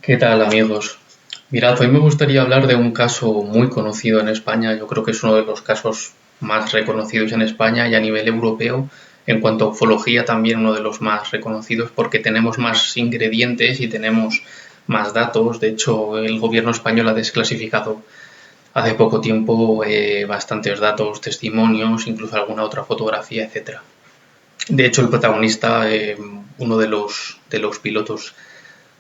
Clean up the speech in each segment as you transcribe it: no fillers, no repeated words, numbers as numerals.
¿Qué tal, amigos? Mirad, hoy me gustaría hablar de un caso muy conocido en España. Yo creo que es uno de los casos más reconocidos en España y a nivel europeo. En cuanto a ufología, también uno de los más reconocidos porque tenemos más ingredientes y tenemos más datos. De hecho, el gobierno español ha desclasificado hace poco tiempo bastantes datos, testimonios, incluso alguna otra fotografía, etcétera. De hecho, el protagonista, uno de los pilotos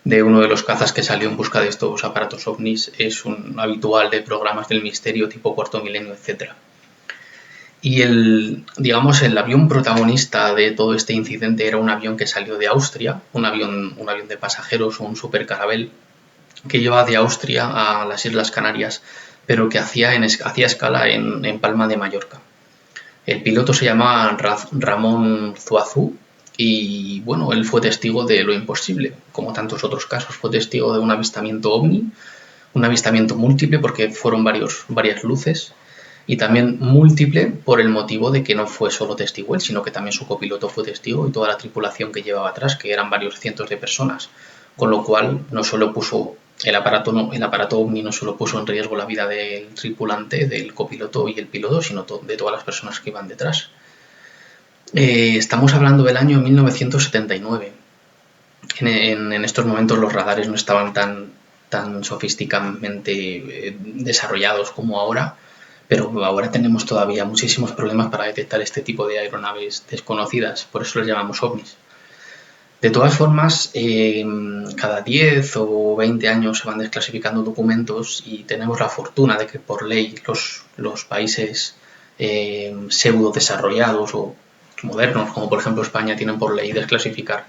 de uno de los cazas que salió en busca de estos aparatos ovnis, es un habitual de programas del misterio tipo Cuarto Milenio, etcétera. Y digamos, el avión protagonista de todo este incidente era un avión que salió de Austria, un avión de pasajeros, un supercarabel, que iba de Austria a las Islas Canarias, pero que hacía escala en Palma de Mallorca. El piloto se llamaba Ramón Zuazú y bueno, él fue testigo de lo imposible, como tantos otros casos, fue testigo de un avistamiento ovni, un avistamiento múltiple porque fueron varias luces y también múltiple por el motivo de que no fue solo testigo él, sino que también su copiloto fue testigo y toda la tripulación que llevaba atrás, que eran varios cientos de personas, con lo cual no solo puso el aparato OVNI no solo puso en riesgo la vida del tripulante, del copiloto y el piloto, sino de todas las personas que iban detrás. Estamos hablando del año 1979. En estos momentos los radares no estaban tan sofisticadamente desarrollados como ahora, pero ahora tenemos todavía muchísimos problemas para detectar este tipo de aeronaves desconocidas, por eso les llamamos ovnis. De todas formas, cada 10 o 20 años se van desclasificando documentos y tenemos la fortuna de que por ley los países pseudo desarrollados o modernos, como por ejemplo España, tienen por ley desclasificar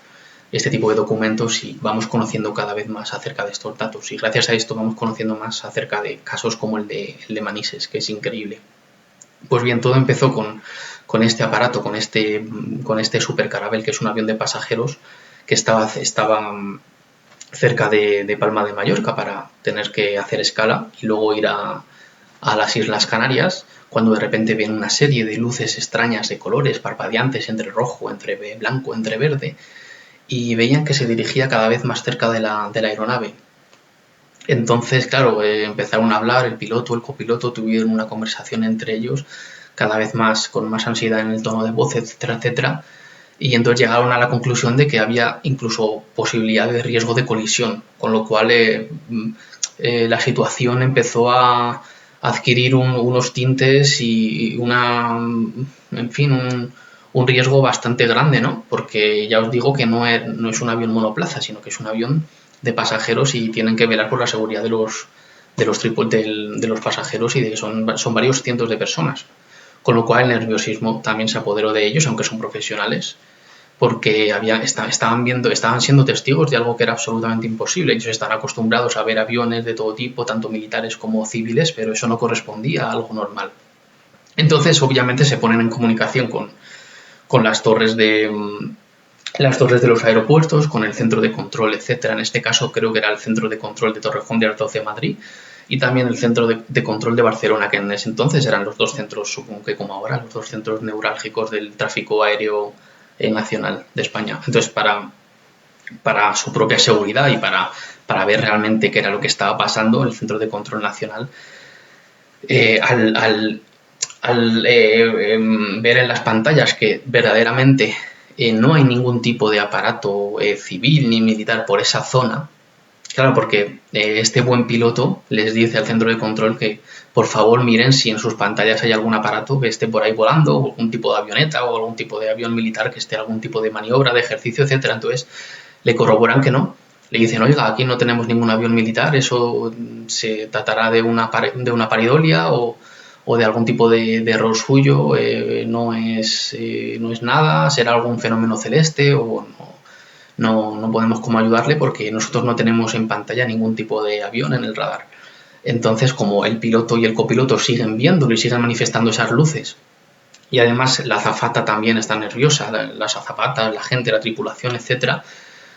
este tipo de documentos y vamos conociendo cada vez más acerca de estos datos. Y gracias a esto vamos conociendo más acerca de casos como el de Manises, que es increíble. Pues bien, todo empezó con este aparato, con este supercarabel, que es un avión de pasajeros que estaba cerca de Palma de Mallorca para tener que hacer escala y luego ir a las Islas Canarias, cuando de repente ven una serie de luces extrañas de colores parpadeantes entre rojo, entre blanco, entre verde, y veían que se dirigía cada vez más cerca de la aeronave. Entonces, claro, empezaron a hablar, el piloto, el copiloto, tuvieron una conversación entre ellos, cada vez más, con más ansiedad en el tono de voz, etcétera, etcétera, y entonces llegaron a la conclusión de que había incluso posibilidad de riesgo de colisión, con lo cual la situación empezó a adquirir unos tintes y en fin, un riesgo bastante grande, ¿no? Porque ya os digo que no es un avión monoplaza, sino que es un avión de pasajeros y tienen que velar por la seguridad de los pasajeros y son varios cientos de personas. Con lo cual el nerviosismo también se apoderó de ellos, aunque son profesionales, porque estaban siendo testigos de algo que era absolutamente imposible. Ellos están acostumbrados a ver aviones de todo tipo, tanto militares como civiles, pero eso no correspondía a algo normal. Entonces, obviamente, se ponen en comunicación con las torres de los aeropuertos, con el centro de control, etcétera. En este caso creo que era el centro de control de Torrejón de Ardoz de Madrid y también el centro de control de Barcelona, que en ese entonces eran los dos centros, supongo que como ahora, los dos centros neurálgicos del tráfico aéreo nacional de España. Entonces, para su propia seguridad y para ver realmente qué era lo que estaba pasando, el centro de control nacional, al ver en las pantallas que verdaderamente no hay ningún tipo de aparato civil ni militar por esa zona, claro, porque este buen piloto les dice al centro de control que por favor miren si en sus pantallas hay algún aparato que esté por ahí volando, o algún tipo de avioneta o algún tipo de avión militar que esté algún tipo de maniobra, de ejercicio, etcétera. Entonces le corroboran que no. Le dicen, oiga, aquí no tenemos ningún avión militar, eso se tratará de una paridolia o de algún tipo de error suyo, no es nada, será algún fenómeno celeste o no podemos cómo ayudarle porque nosotros no tenemos en pantalla ningún tipo de avión en el radar. Entonces, como el piloto y el copiloto siguen viéndolo y siguen manifestando esas luces, y además la azafata también está nerviosa, las azafatas, la gente, la tripulación, etcétera,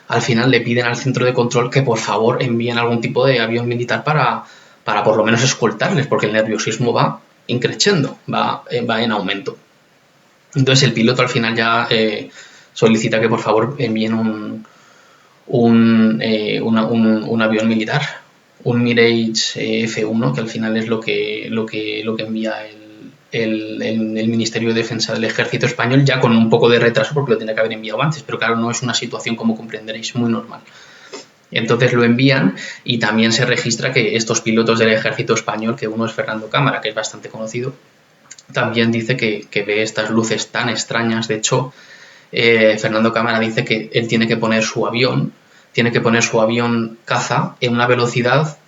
al final le piden al centro de control que por favor envíen algún tipo de avión militar para por lo menos escoltarles, porque el nerviosismo va increciendo, va en aumento. Entonces el piloto al final ya solicita que por favor envíen un avión militar, un Mirage F1, que al final es lo que envía el Ministerio de Defensa del Ejército Español, ya con un poco de retraso porque lo tenía que haber enviado antes, pero claro, no es una situación, como comprenderéis, muy normal. Entonces lo envían y también se registra que estos pilotos del Ejército Español, que uno es Fernando Cámara, que es bastante conocido, también dice que ve estas luces tan extrañas. De hecho, Fernando Cámara dice que él tiene que poner su avión caza en una velocidad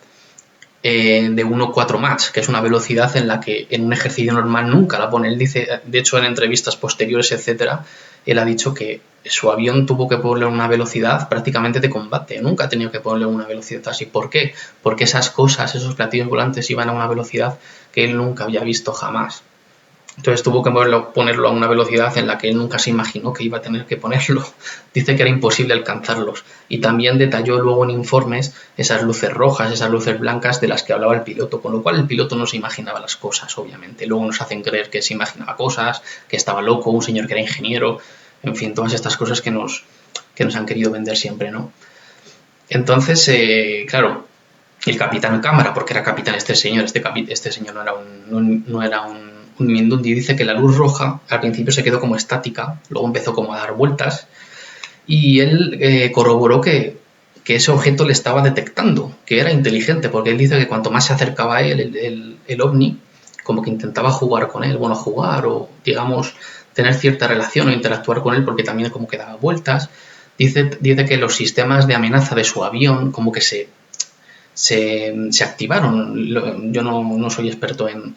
de 1,4 Mach, que es una velocidad en la que en un ejercicio normal nunca la pone. Él dice, de hecho, en entrevistas posteriores, etcétera, él ha dicho que su avión tuvo que ponerle una velocidad prácticamente de combate, nunca ha tenido que ponerle una velocidad así. ¿Por qué? Porque esas cosas, esos platillos volantes iban a una velocidad que él nunca había visto jamás. Entonces tuvo que ponerlo a una velocidad en la que él nunca se imaginó que iba a tener que ponerlo. Dice que era imposible alcanzarlos. Y también detalló luego en informes esas luces rojas, esas luces blancas de las que hablaba el piloto, con lo cual el piloto no se imaginaba las cosas, obviamente. Luego nos hacen creer que se imaginaba cosas, que estaba loco, un señor que era ingeniero, en fin, todas estas cosas que nos han querido vender siempre, ¿no? Entonces, claro, el capitán Cámara, porque era capitán este señor, este señor no era un Mindundi, dice que la luz roja al principio se quedó como estática, luego empezó como a dar vueltas y él corroboró que ese objeto le estaba detectando, que era inteligente, porque él dice que cuanto más se acercaba a él, el ovni, como que intentaba jugar con él, bueno, jugar o digamos tener cierta relación o interactuar con él, porque también como que daba vueltas. Dice que los sistemas de amenaza de su avión como que se activaron. Yo no soy experto en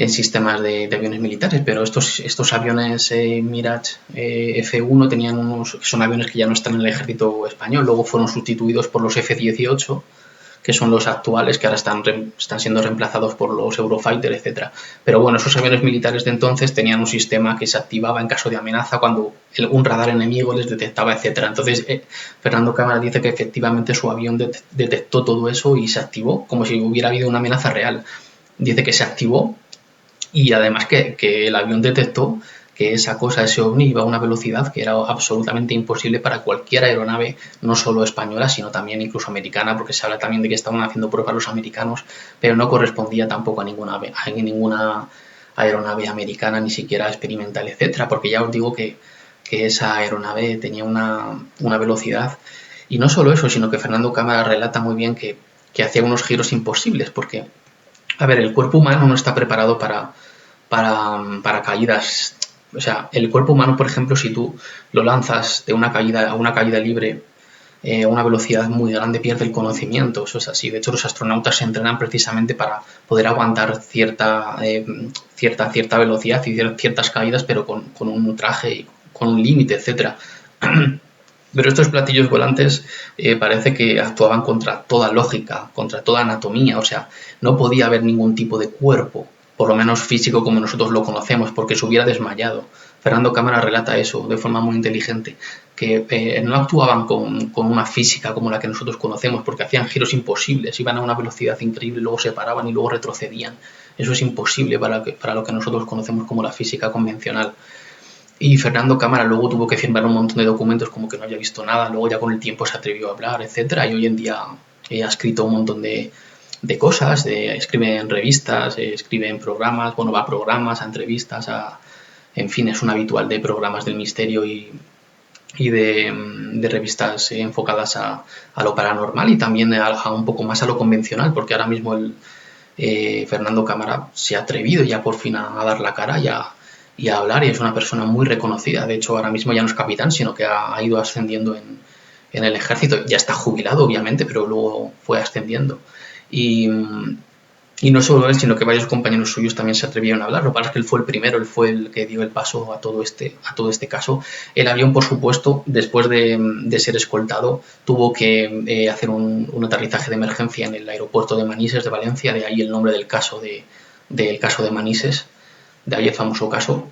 sistemas de aviones militares, pero estos aviones Mirage F1 son aviones que ya no están en el ejército español, luego fueron sustituidos por los F-18, que son los actuales, que ahora están siendo reemplazados por los Eurofighter, etcétera. Pero bueno, esos aviones militares de entonces tenían un sistema que se activaba en caso de amenaza cuando un radar enemigo les detectaba, etcétera. Entonces, Fernando Cámara dice que efectivamente su avión detectó todo eso y se activó como si hubiera habido una amenaza real. Dice que se activó y además que el avión detectó que esa cosa, ese ovni, iba a una velocidad que era absolutamente imposible para cualquier aeronave, no solo española, sino también incluso americana, porque se habla también de que estaban haciendo pruebas los americanos, pero no correspondía tampoco a ninguna aeronave americana, ni siquiera experimental, etcétera, porque ya os digo que esa aeronave tenía una velocidad. Y no solo eso, sino que Fernando Cámara relata muy bien que hacía unos giros imposibles, porque, a ver, el cuerpo humano no está preparado para caídas. O sea, el cuerpo humano, por ejemplo, si tú lo lanzas de una caída a una caída libre a una velocidad muy grande, pierde el conocimiento. Eso es así. De hecho, los astronautas se entrenan precisamente para poder aguantar cierta velocidad y ciertas caídas, pero con un traje y con un límite, etcétera. Pero estos platillos volantes parece que actuaban contra toda lógica, contra toda anatomía, o sea, no podía haber ningún tipo de cuerpo, por lo menos físico como nosotros lo conocemos, porque se hubiera desmayado. Fernando Cámara relata eso de forma muy inteligente, que no actuaban con una física como la que nosotros conocemos, porque hacían giros imposibles, iban a una velocidad increíble, luego se paraban y luego retrocedían. Eso es imposible para lo que nosotros conocemos como la física convencional. Y Fernando Cámara luego tuvo que firmar un montón de documentos como que no había visto nada, luego ya con el tiempo se atrevió a hablar, etcétera, y hoy en día ha escrito un montón de cosas, escribe en revistas, escribe en programas, bueno, va a programas, a entrevistas, en fin, es un habitual de programas del misterio y de revistas enfocadas a lo paranormal y también a un poco más a lo convencional, porque ahora mismo Fernando Cámara se ha atrevido ya por fin a dar la cara y a hablar, y es una persona muy reconocida. De hecho, ahora mismo ya no es capitán, sino que ha ido ascendiendo en el ejército. Ya está jubilado, obviamente, pero luego fue ascendiendo. Y no solo él, sino que varios compañeros suyos también se atrevieron a hablar. Lo que pasa es que él fue el primero, él fue el que dio el paso a todo este caso. El avión, por supuesto, después de ser escoltado, tuvo que hacer un aterrizaje de emergencia en el aeropuerto de Manises de Valencia, de ahí el nombre del caso del caso de Manises, de ahí el famoso caso.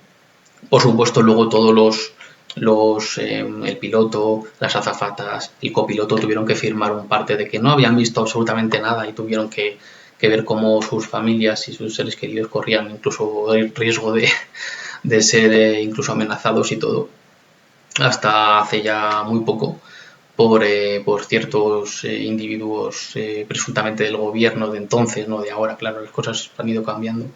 Por supuesto, luego todos el piloto, las azafatas, el copiloto tuvieron que firmar un parte de que no habían visto absolutamente nada y tuvieron que ver cómo sus familias y sus seres queridos corrían incluso el riesgo de ser incluso amenazados y todo. Hasta hace ya muy poco, por ciertos individuos presuntamente del gobierno de entonces, no de ahora, claro, las cosas han ido cambiando,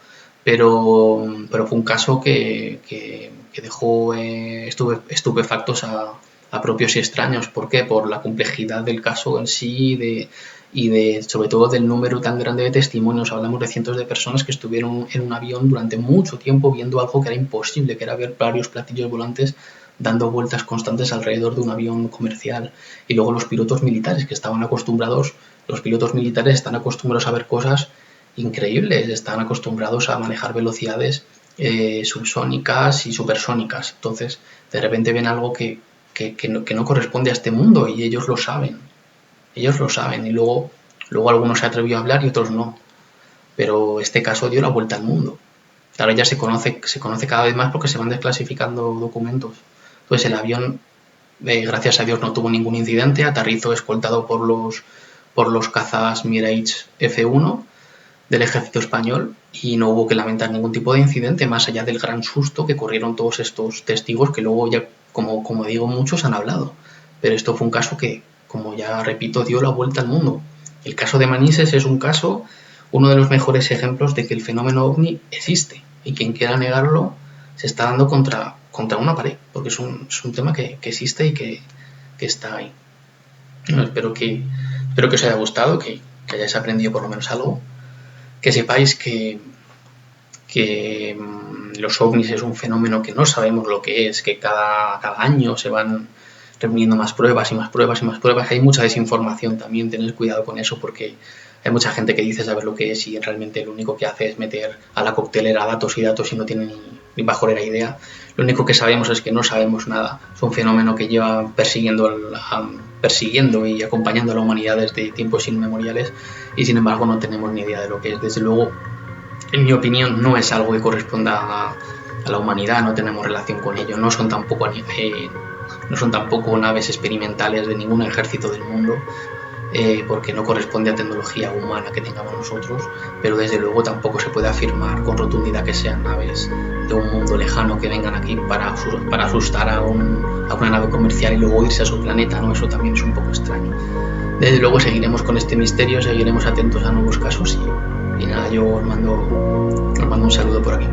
pero fue un caso que dejó estupefactos a propios y extraños. ¿Por qué? Por la complejidad del caso en sí y sobre todo del número tan grande de testimonios. Hablamos de cientos de personas que estuvieron en un avión durante mucho tiempo viendo algo que era imposible, que era ver varios platillos volantes dando vueltas constantes alrededor de un avión comercial. Y luego los pilotos militares los pilotos militares están acostumbrados a ver cosas increíbles, están acostumbrados a manejar velocidades subsónicas y supersónicas. Entonces, de repente ven algo que no corresponde a este mundo y ellos lo saben. Ellos lo saben y luego algunos se atrevió a hablar y otros no. Pero este caso dio la vuelta al mundo. Ahora ya se conoce cada vez más porque se van desclasificando documentos. Entonces el avión, gracias a Dios, no tuvo ningún incidente, aterrizó escoltado por los cazas Mirage F1 del ejército español y no hubo que lamentar ningún tipo de incidente más allá del gran susto que corrieron todos estos testigos que luego ya, como digo, muchos han hablado. Pero esto fue un caso que, como ya repito, dio la vuelta al mundo. El caso de Manises es uno de los mejores ejemplos de que el fenómeno ovni existe y quien quiera negarlo se está dando contra una pared, porque es un tema que existe y que está ahí. Bueno, espero que os haya gustado, que hayáis aprendido por lo menos algo, que sepáis que los ovnis es un fenómeno que no sabemos lo que es, que cada año se van reuniendo más pruebas y más pruebas y más pruebas. Hay mucha desinformación también, tened cuidado con eso porque hay mucha gente que dice saber lo que es y realmente lo único que hace es meter a la coctelera datos y datos y no tiene ni pajolera idea. Lo único que sabemos es que no sabemos nada. Es un fenómeno que lleva persiguiendo y acompañando a la humanidad desde tiempos inmemoriales y sin embargo no tenemos ni idea de lo que es. Desde luego, en mi opinión, no es algo que corresponda a la humanidad, no tenemos relación con ello, no son tampoco naves experimentales de ningún ejército del mundo, porque no corresponde a tecnología humana que tengamos nosotros, pero desde luego tampoco se puede afirmar con rotundidad que sean naves de un mundo lejano que vengan aquí para asustar a una nave comercial y luego irse a su planeta, ¿no? Eso también es un poco extraño. Desde luego seguiremos con este misterio, seguiremos atentos a nuevos casos y nada, yo os mando un saludo por aquí.